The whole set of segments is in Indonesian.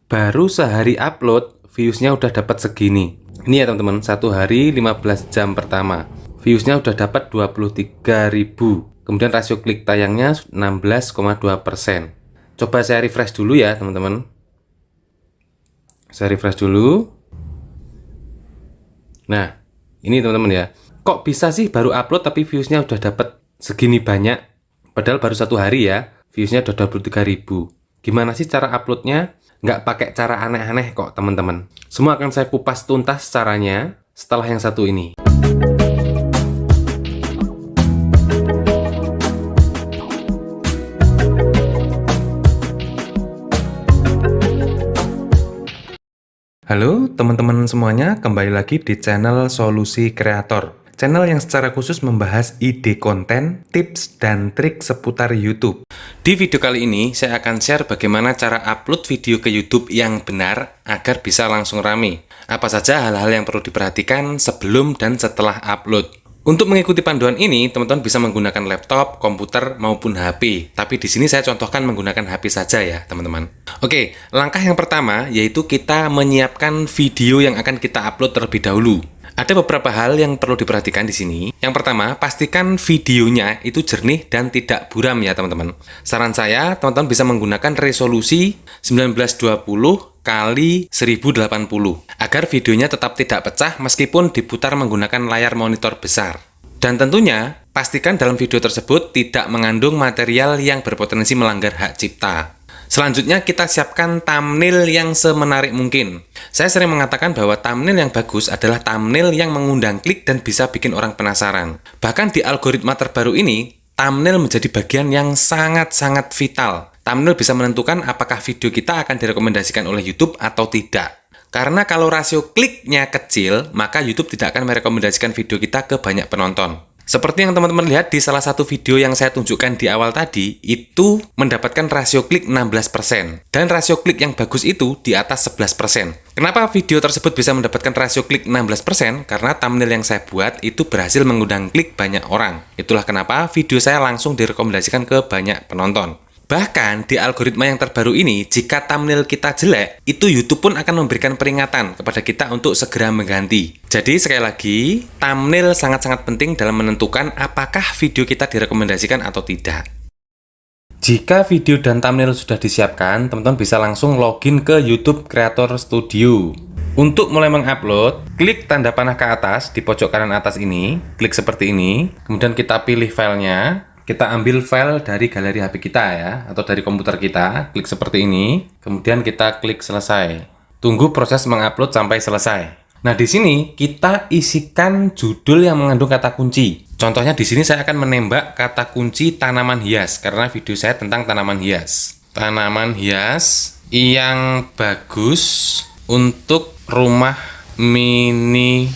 Baru sehari upload, viewsnya udah dapat segini. Ini ya teman-teman, 1 hari 15 jam pertama. Viewsnya udah dapat 23.000. Kemudian rasio klik tayangnya 16,2%. Coba saya refresh dulu ya teman-teman. Saya refresh dulu. Nah, ini teman-teman ya. Kok bisa sih baru upload tapi viewsnya udah dapat segini banyak? Padahal baru 1 hari ya, viewsnya udah 23.000. Gimana sih cara uploadnya? Nggak pakai cara aneh-aneh kok teman-teman. Semua akan saya kupas tuntas caranya setelah yang satu ini. Halo teman-teman semuanya, kembali lagi di channel Solusi Kreator. Channel yang secara khusus membahas ide konten, tips, dan trik seputar YouTube. Di video kali ini, saya akan share bagaimana cara upload video ke YouTube yang benar agar bisa langsung rame. Apa saja hal-hal yang perlu diperhatikan sebelum dan setelah upload. Untuk mengikuti panduan ini, teman-teman bisa menggunakan laptop, komputer, maupun HP. Tapi di sini saya contohkan menggunakan HP saja ya, teman-teman. Oke, langkah yang pertama yaitu kita menyiapkan video yang akan kita upload terlebih dahulu. Ada beberapa hal yang perlu diperhatikan di sini. Yang pertama, pastikan videonya itu jernih dan tidak buram ya, teman-teman. Saran saya, teman-teman bisa menggunakan resolusi 1920 kali 1080 agar videonya tetap tidak pecah meskipun diputar menggunakan layar monitor besar. Dan tentunya, pastikan dalam video tersebut tidak mengandung material yang berpotensi melanggar hak cipta. Selanjutnya kita siapkan thumbnail yang semenarik mungkin. Saya sering mengatakan bahwa thumbnail yang bagus adalah thumbnail yang mengundang klik dan bisa bikin orang penasaran. Bahkan di algoritma terbaru ini, thumbnail menjadi bagian yang sangat-sangat vital. Thumbnail bisa menentukan apakah video kita akan direkomendasikan oleh YouTube atau tidak. Karena kalau rasio kliknya kecil, maka YouTube tidak akan merekomendasikan video kita ke banyak penonton. Seperti yang teman-teman lihat di salah satu video yang saya tunjukkan di awal tadi, itu mendapatkan rasio klik 16%. Dan rasio klik yang bagus itu di atas 11%. Kenapa video tersebut bisa mendapatkan rasio klik 16%? Karena thumbnail yang saya buat itu berhasil mengundang klik banyak orang. Itulah kenapa video saya langsung direkomendasikan ke banyak penonton. Bahkan di algoritma yang terbaru ini, jika thumbnail kita jelek, itu YouTube pun akan memberikan peringatan kepada kita untuk segera mengganti. Jadi sekali lagi, thumbnail sangat-sangat penting dalam menentukan apakah video kita direkomendasikan atau tidak. Jika video dan thumbnail sudah disiapkan, teman-teman bisa langsung login ke YouTube Creator Studio. Untuk mulai mengupload, klik tanda panah ke atas di pojok kanan atas ini, klik seperti ini, kemudian kita pilih filenya. Kita ambil file dari galeri HP kita ya, atau dari komputer kita, klik seperti ini, kemudian kita klik selesai. Tunggu proses mengupload sampai selesai. Nah, di sini kita isikan judul yang mengandung kata kunci. Contohnya di sini saya akan menembak kata kunci tanaman hias, karena video saya tentang tanaman hias. Tanaman hias yang bagus untuk rumah minimalis.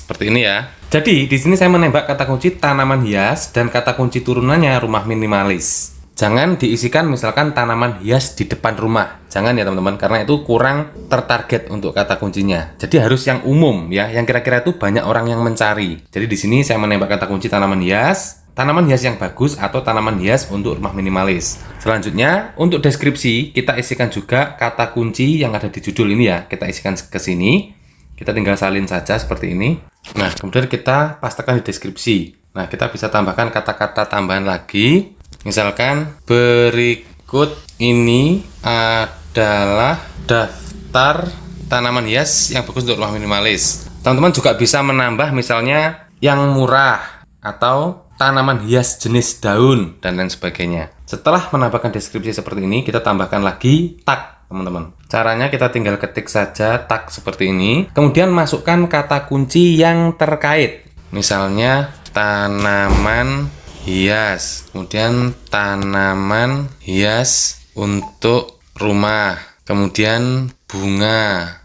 Seperti ini ya. Jadi, di sini saya menembak kata kunci tanaman hias dan kata kunci turunannya rumah minimalis. Jangan diisikan misalkan tanaman hias di depan rumah. Jangan ya teman-teman, karena itu kurang tertarget untuk kata kuncinya. Jadi harus yang umum ya, yang kira-kira itu banyak orang yang mencari. Jadi di sini saya menembak kata kunci tanaman hias yang bagus atau tanaman hias untuk rumah minimalis. Selanjutnya, untuk deskripsi, kita isikan juga kata kunci yang ada di judul ini ya. Kita isikan ke sini. Kita tinggal salin saja seperti ini. Nah, kemudian kita pastekan di deskripsi. Nah, kita bisa tambahkan kata-kata tambahan lagi. Misalkan, berikut ini adalah daftar tanaman hias yang bagus untuk rumah minimalis. Teman-teman juga bisa menambah misalnya yang murah atau tanaman hias jenis daun dan lain sebagainya. Setelah menambahkan deskripsi seperti ini, kita tambahkan lagi tag. Teman-teman, caranya kita tinggal ketik saja tag seperti ini, kemudian masukkan kata kunci yang terkait, misalnya tanaman hias, kemudian tanaman hias untuk rumah, kemudian bunga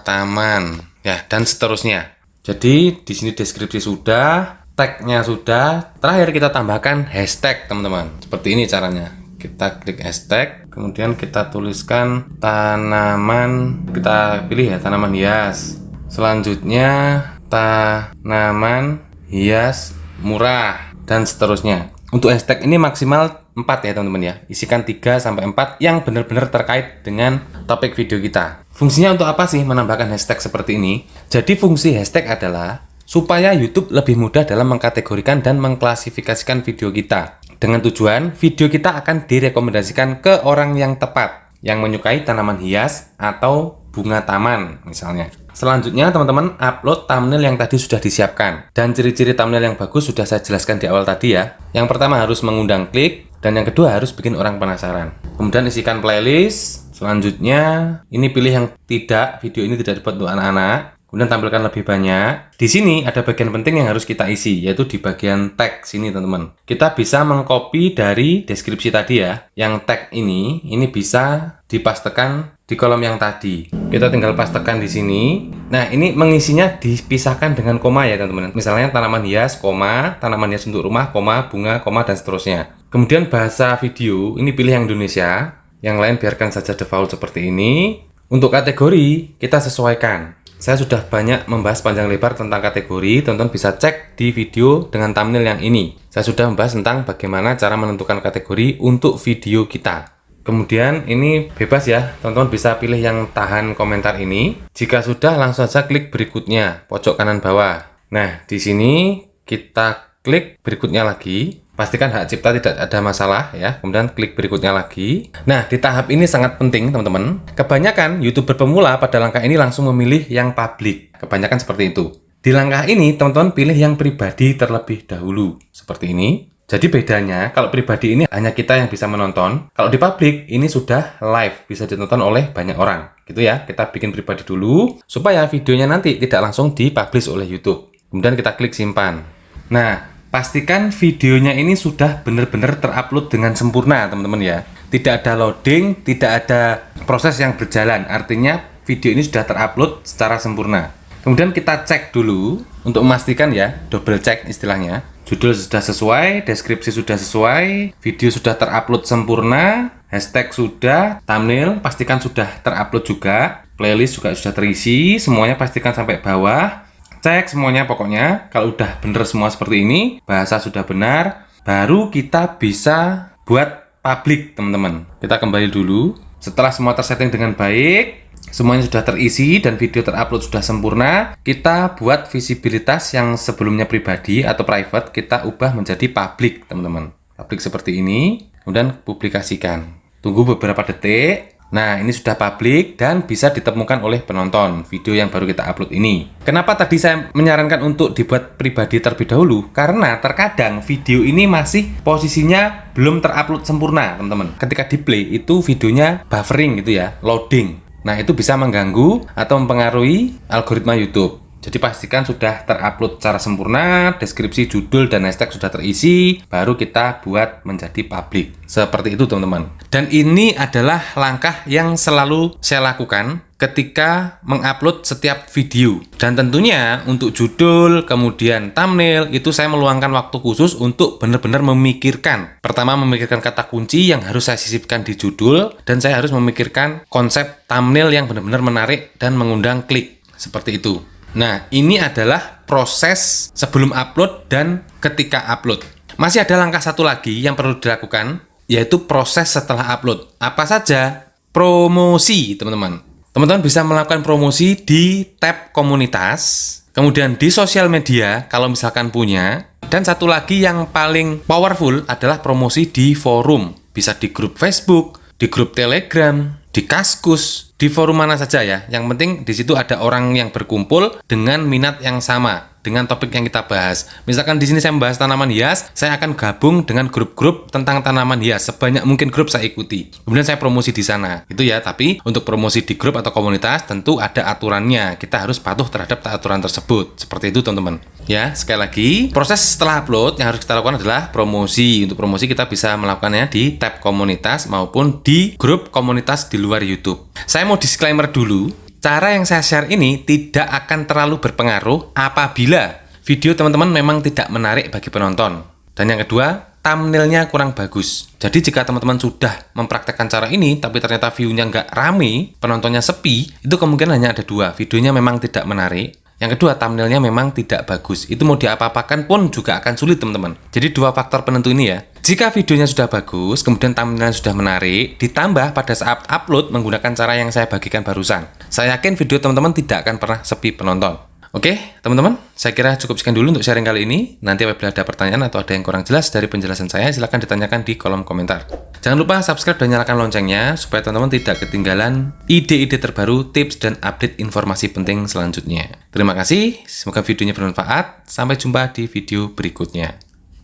taman, ya, dan seterusnya. Jadi di sini deskripsi sudah, tagnya sudah, terakhir kita tambahkan hashtag teman-teman. Seperti ini caranya. Kita klik hashtag, kemudian kita tuliskan tanaman, kita pilih ya tanaman hias. Selanjutnya tanaman hias murah dan seterusnya. Untuk hashtag ini maksimal 4 ya teman-teman ya. Isikan 3-4 yang benar-benar terkait dengan topik video kita. Fungsinya untuk apa sih menambahkan hashtag seperti ini? Jadi fungsi hashtag adalah supaya YouTube lebih mudah dalam mengkategorikan dan mengklasifikasikan video kita. Dengan tujuan video kita akan direkomendasikan ke orang yang tepat, yang menyukai tanaman hias atau bunga taman misalnya. Selanjutnya teman-teman upload thumbnail yang tadi sudah disiapkan. Dan ciri-ciri thumbnail yang bagus sudah saya jelaskan di awal tadi ya. Yang pertama harus mengundang klik, dan yang kedua harus bikin orang penasaran. Kemudian isikan playlist. Selanjutnya ini pilih yang video ini tidak dibuat untuk anak-anak. Kemudian tampilkan lebih banyak. Di sini ada bagian penting yang harus kita isi, yaitu di bagian tag sini teman-teman. Kita bisa mengcopy dari deskripsi tadi ya. Yang tag ini bisa dipastekan di kolom yang tadi. Kita tinggal pastekan di sini. Nah, ini mengisinya dipisahkan dengan koma ya teman-teman. Misalnya tanaman hias, koma, tanaman hias untuk rumah, koma, bunga, koma, dan seterusnya. Kemudian bahasa video, ini pilih yang Indonesia. Yang lain biarkan saja default seperti ini. Untuk kategori, kita sesuaikan. Saya sudah banyak membahas panjang lebar tentang kategori, teman-teman bisa cek di video dengan thumbnail yang ini. Saya sudah membahas tentang bagaimana cara menentukan kategori untuk video kita. Kemudian ini bebas ya, teman-teman bisa pilih yang tahan komentar ini. Jika sudah, langsung saja klik berikutnya, pojok kanan bawah. Nah, di sini kita klik berikutnya lagi. Pastikan hak cipta tidak ada masalah ya. Kemudian klik berikutnya lagi. Nah, di tahap ini sangat penting teman-teman. Kebanyakan YouTuber pemula pada langkah ini langsung memilih yang publik. Kebanyakan seperti itu. Di langkah ini teman-teman pilih yang pribadi terlebih dahulu. Seperti ini. Jadi bedanya kalau pribadi ini hanya kita yang bisa menonton. Kalau di publik ini sudah live, bisa ditonton oleh banyak orang. Gitu ya. Kita bikin pribadi dulu supaya videonya nanti tidak langsung dipublish oleh YouTube. Kemudian kita klik simpan. Nah, pastikan videonya ini sudah benar-benar terupload dengan sempurna teman-teman ya. Tidak ada loading, tidak ada proses yang berjalan. Artinya video ini sudah terupload secara sempurna. Kemudian kita cek dulu untuk memastikan ya, double check istilahnya. Judul sudah sesuai, deskripsi sudah sesuai, video sudah terupload sempurna, hashtag sudah, thumbnail pastikan sudah terupload juga, playlist juga sudah terisi, semuanya pastikan sampai bawah. Cek semuanya pokoknya. Kalau udah bener semua seperti ini, bahasa sudah benar, baru kita bisa buat publik teman-teman. Kita kembali dulu. Setelah semua tersetting dengan baik, semuanya sudah terisi dan video terupload sudah sempurna, kita buat visibilitas yang sebelumnya pribadi atau private, kita ubah menjadi publik teman-teman. Publik seperti ini, kemudian publikasikan. Tunggu beberapa detik. Nah, ini sudah publik dan bisa ditemukan oleh penonton video yang baru kita upload ini. Kenapa tadi saya menyarankan untuk dibuat pribadi terlebih dahulu? Karena terkadang video ini masih posisinya belum terupload sempurna, teman-teman. Ketika di play itu videonya buffering gitu ya, loading. Nah, itu bisa mengganggu atau mempengaruhi algoritma YouTube. Jadi pastikan sudah terupload secara sempurna, deskripsi, judul, dan hashtag sudah terisi, baru kita buat menjadi publik. Seperti itu teman-teman. Dan ini adalah langkah yang selalu saya lakukan ketika mengupload setiap video. Dan tentunya untuk judul, kemudian thumbnail, itu saya meluangkan waktu khusus untuk benar-benar memikirkan. Pertama, memikirkan kata kunci yang harus saya sisipkan di judul, dan saya harus memikirkan konsep thumbnail yang benar-benar menarik dan mengundang klik. Seperti itu. Nah, ini adalah proses sebelum upload dan ketika upload. Masih ada langkah satu lagi yang perlu dilakukan, yaitu proses setelah upload. Apa saja? Promosi, teman-teman. Teman-teman bisa melakukan promosi di tab komunitas, kemudian di sosial media, kalau misalkan punya. Dan satu lagi yang paling powerful adalah promosi di forum. Bisa di grup Facebook, di grup Telegram, di Kaskus, di forum mana saja ya. Yang penting di situ ada orang yang berkumpul dengan minat yang sama dengan topik yang kita bahas. Misalkan di sini saya membahas tanaman hias, saya akan gabung dengan grup-grup tentang tanaman hias. Sebanyak mungkin grup saya ikuti. Kemudian saya promosi di sana. Itu ya, tapi untuk promosi di grup atau komunitas tentu ada aturannya. Kita harus patuh terhadap aturan tersebut. Seperti itu, teman-teman. Ya, sekali lagi, proses setelah upload yang harus kita lakukan adalah promosi. Untuk promosi kita bisa melakukannya di tab komunitas maupun di grup komunitas di luar YouTube. Saya mau disclaimer dulu. Cara yang saya share ini tidak akan terlalu berpengaruh apabila video teman-teman memang tidak menarik bagi penonton. Dan yang kedua, thumbnailnya kurang bagus. Jadi jika teman-teman sudah mempraktekkan cara ini, tapi ternyata view-nya nggak rame, penontonnya sepi, itu kemungkinan hanya ada dua. Videonya memang tidak menarik. Yang kedua, thumbnailnya memang tidak bagus. Itu mau diapa-apakan pun juga akan sulit, teman-teman. Jadi dua faktor penentu ini ya. Jika videonya sudah bagus, kemudian thumbnailnya sudah menarik, ditambah pada saat upload menggunakan cara yang saya bagikan barusan, saya yakin video teman-teman tidak akan pernah sepi penonton. Oke, teman-teman, saya kira cukup sekian dulu untuk sharing kali ini. Nanti apabila ada pertanyaan atau ada yang kurang jelas dari penjelasan saya, silahkan ditanyakan di kolom komentar. Jangan lupa subscribe dan nyalakan loncengnya, supaya teman-teman tidak ketinggalan ide-ide terbaru, tips, dan update informasi penting selanjutnya. Terima kasih, semoga videonya bermanfaat. Sampai jumpa di video berikutnya.